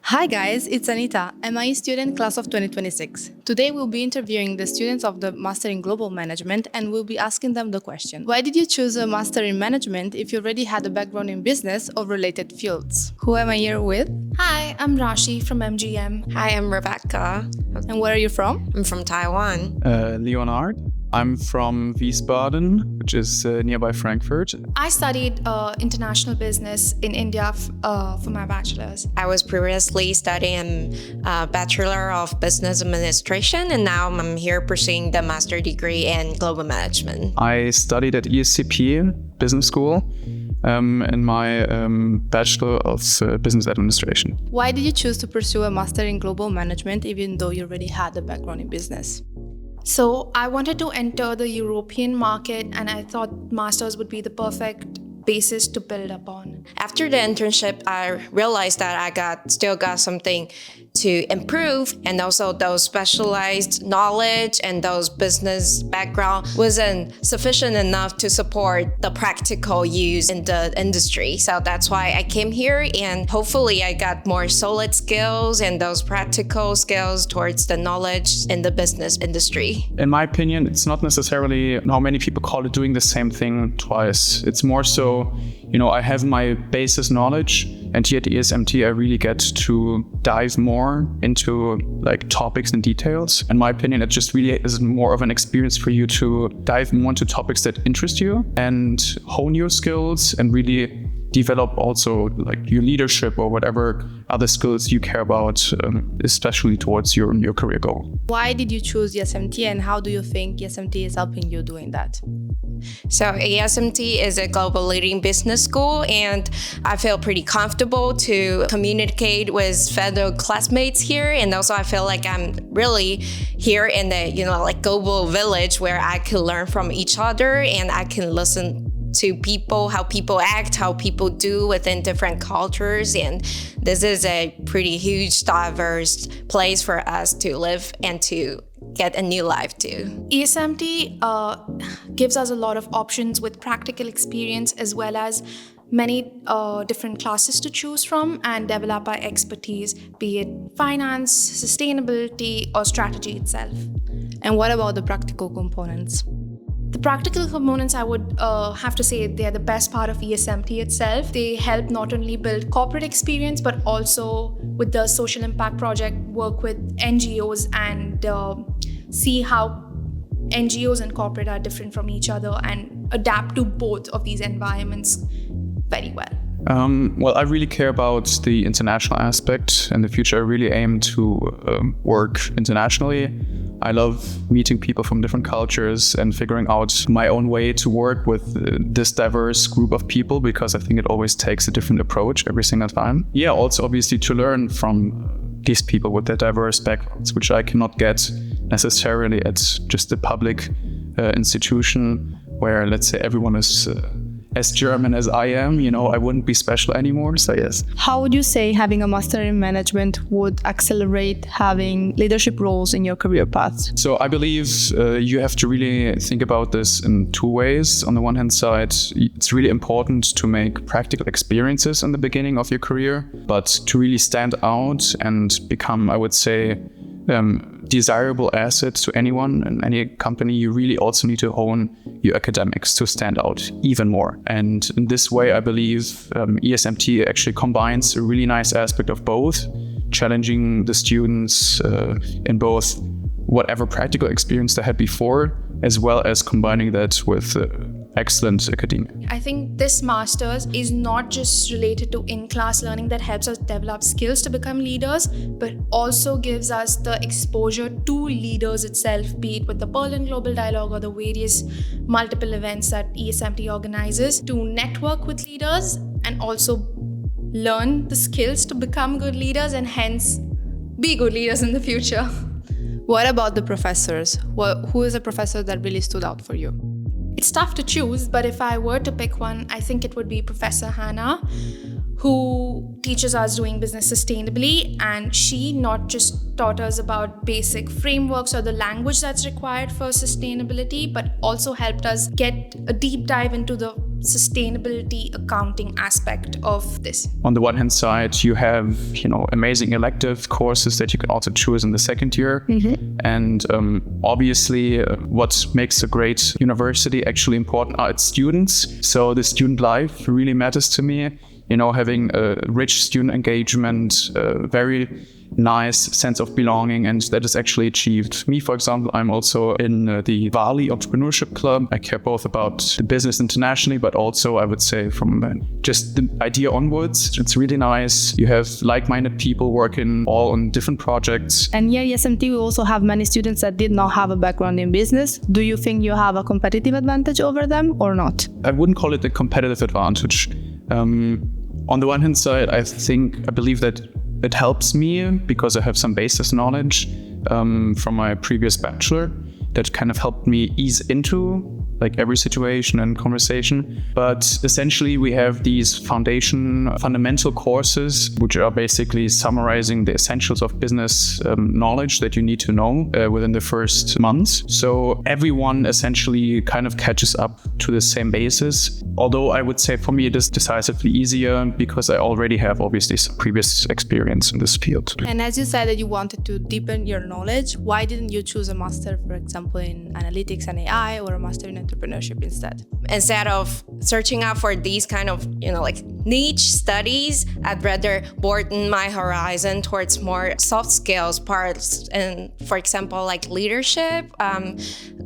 Hi guys, it's Anita, MIE student class of 2026. Today we'll be interviewing the students of the Master in Global Management and we'll be asking them the question: why did you choose a Master in Management if you already had a background in business or related fields? Who am I here with? Hi, I'm Rashi from MGM. Hi, I'm Rebecca. And where are you from? I'm from Taiwan. Leonard. I'm from Wiesbaden, which is nearby Frankfurt. I studied international business in India for my bachelor's. I was previously studying a Bachelor of Business Administration, and now I'm here pursuing the master degree in Global Management. I studied at ESCP Business School in my Bachelor of Business Administration. Why did you choose to pursue a Master in Global Management even though you already had a background in business? So I wanted to enter the European market, and I thought masters would be the perfect basis to build upon. After the internship, I realized that I still got something to improve, and also those specialized knowledge and those business background wasn't sufficient enough to support the practical use in the industry. So that's why I came here, and hopefully I got more solid skills and those practical skills towards the knowledge in the business industry. In my opinion, it's not necessarily how many people call it doing the same thing twice. It's more so, I have my basis knowledge, and here at ESMT I really get to dive more into topics and details. In my opinion, it just really is more of an experience for you to dive more into topics that interest you and hone your skills and really develop also your leadership or whatever other skills you care about, especially towards your career goal. Why did you choose ESMT and how do you think ESMT is helping you doing that? So ESMT is a global leading business school, and I feel pretty comfortable to communicate with fellow classmates here. And also I feel like I'm really here in the global village where I can learn from each other and I can listen to people, how people act, how people do within different cultures. And this is a pretty huge, diverse place for us to live and to get a new life too. ESMT gives us a lot of options with practical experience as well as many different classes to choose from and develop our expertise, be it finance, sustainability, or strategy itself. And what about the practical components? The practical components, I would have to say they're the best part of ESMT itself. They help not only build corporate experience, but also with the social impact project, work with NGOs and see how NGOs and corporate are different from each other and adapt to both of these environments very well. Well, I really care about the international aspect. In the future, I really aim to work internationally. I love meeting people from different cultures and figuring out my own way to work with this diverse group of people, because I think it always takes a different approach every single time. Yeah, also obviously to learn from these people with their diverse backgrounds, which I cannot get necessarily at just a public institution where, let's say, everyone is as German as I am, I wouldn't be special anymore, so yes. How would you say having a Master in Management would accelerate having leadership roles in your career path? So I believe you have to really think about this in two ways. On the one hand side, it's really important to make practical experiences in the beginning of your career, but to really stand out and become, I would say, desirable assets to anyone in any company, you really also need to hone your academics to stand out even more. And in this way, I believe ESMT actually combines a really nice aspect of both, challenging the students in both whatever practical experience they had before, as well as combining that with excellent academia. I think this master's is not just related to in-class learning that helps us develop skills to become leaders, but also gives us the exposure to leaders itself, be it with the Berlin Global Dialogue or the various multiple events that ESMT organizes, to network with leaders and also learn the skills to become good leaders and hence be good leaders in the future. What about the professors? Who is a professor that really stood out for you? It's tough to choose, but if I were to pick one, I think it would be Professor Hannah, who teaches us doing business sustainably. And she not just taught us about basic frameworks or the language that's required for sustainability, but also helped us get a deep dive into the sustainability accounting aspect of this? On the one hand side, you have, amazing elective courses that you can also choose in the second year. And obviously, what makes a great university actually important are its students. So the student life really matters to me. Having a rich student engagement, very nice sense of belonging, and that is actually achieved. Me, for example, I'm also in the Valley Entrepreneurship Club. I care both about the business internationally, but also I would say from just the idea onwards. It's really nice. You have like-minded people working all on different projects. And here, ESMT, we also have many students that did not have a background in business. Do you think you have a competitive advantage over them or not? I wouldn't call it a competitive advantage. On the one hand side, I believe that it helps me because I have some basis knowledge from my previous bachelor that kind of helped me ease into like every situation and conversation. But essentially we have these fundamental courses, which are basically summarizing the essentials of business knowledge that you need to know within the first months. So everyone essentially kind of catches up to the same basis. Although I would say for me it is decisively easier because I already have obviously some previous experience in this field. And as you said that you wanted to deepen your knowledge, why didn't you choose a master, for example, in analytics and AI or a master in entrepreneurship instead? Instead of searching out for these kind of, niche studies, I'd rather broaden my horizon towards more soft skills parts. And for example, like leadership,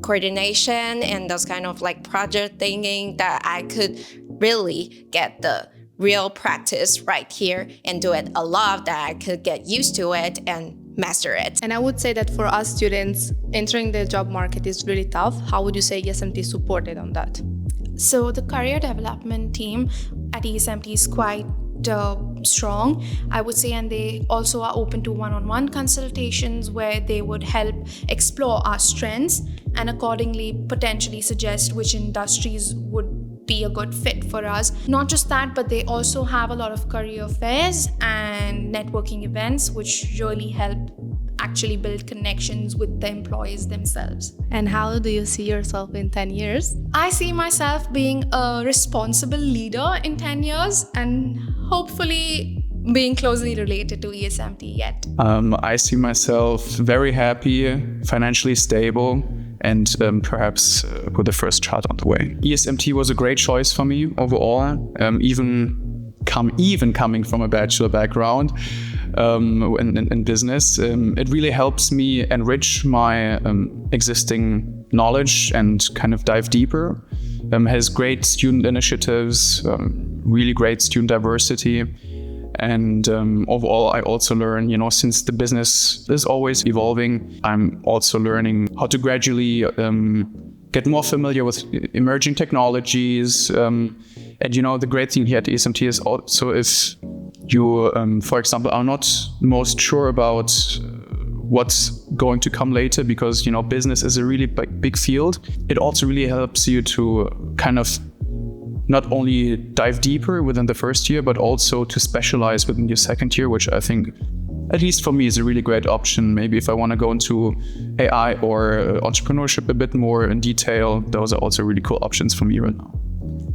coordination, and those kind of like project thinking that I could really get the real practice right here and do it a lot, that I could get used to it and master it. And I would say that for us students, entering the job market is really tough. How would you say ESMT supported on that? So the career development team at ESMT is quite strong, I would say, and they also are open to one-on-one consultations where they would help explore our strengths and accordingly potentially suggest which industries would be a good fit for us. Not just that, but they also have a lot of career fairs and networking events which really help actually build connections with the employees themselves. And how do you see yourself in 10 years? I see myself being a responsible leader in 10 years and hopefully being closely related to ESMT yet. I see myself very happy, financially stable, and perhaps with the first child on the way. ESMT was a great choice for me overall, even coming from a bachelor background in business. It really helps me enrich my existing knowledge and kind of dive deeper. Has great student initiatives, really great student diversity. And overall, I also learn, since the business is always evolving, I'm also learning how to gradually get more familiar with emerging technologies. And, the great thing here at ESMT is also if you, for example, are not most sure about what's going to come later because, business is a really big field. It also really helps you to kind of not only dive deeper within the first year, but also to specialize within your second year, which I think, at least for me, is a really great option. Maybe if I want to go into AI or entrepreneurship a bit more in detail, those are also really cool options for me right now.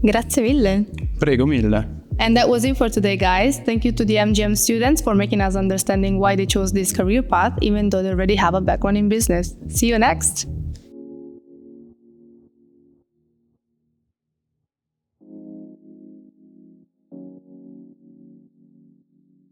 Grazie mille. Prego mille. And that was it for today, guys. Thank you to the MGM students for making us understanding why they chose this career path, even though they already have a background in business. See you next.